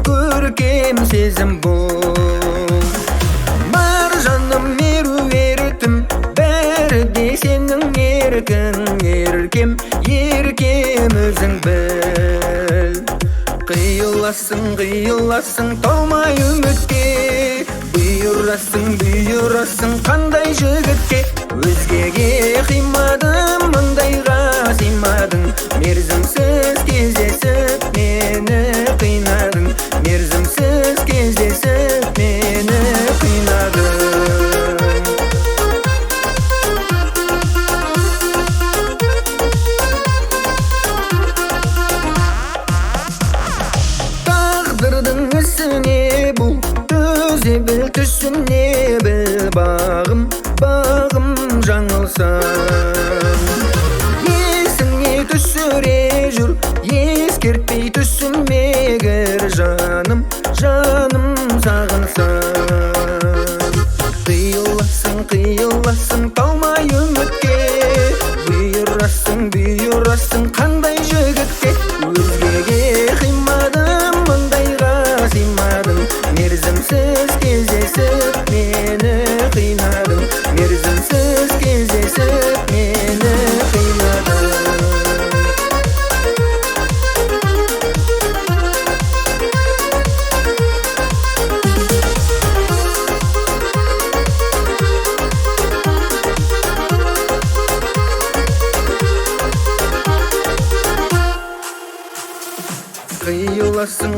көркем сезім бұл. Бар жаным меруертім, бәрі де сенің еркем өзің біл. Қиыласың талмай үмітке, бұйырасың қандай жігітке. Өзгеге қимадым, маңдайға сыймадың, мерзімсіз кездесіп мені қинадың, мерзімсіз кездесіп мені қинадың. Тағдырдың ісіне бұл, төзе біл түсіне біл, бағым жаңылсам. Есіңе түсіре жүр, ескертпей түсінмегір, жаным сағынсам. Қиыласың талмай үмітке, бұйырасың қандай жігітке. Өзгеге қимадым, маңдайға сыймадың, мерзімсіз кездесіп мені қинадың, мерзімсіз кездесіп мені қинадың.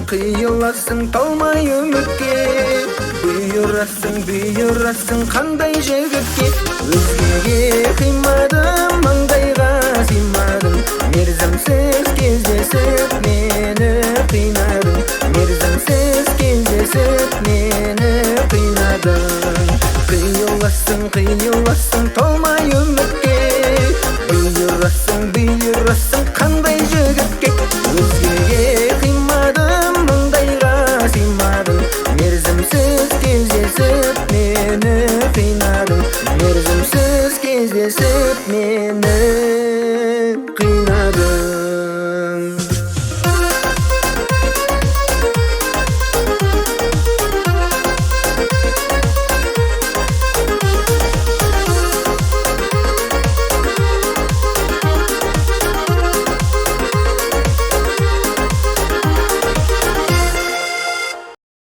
Қиыласың талмай үмітке, бұйырасың қандай жігітке. Өзгеге қимадым, маңдайға сыймадың, мерзімсіз кездесіп мені қинадың, мерзімсіз кездесіп мені қинадың. Қиыласың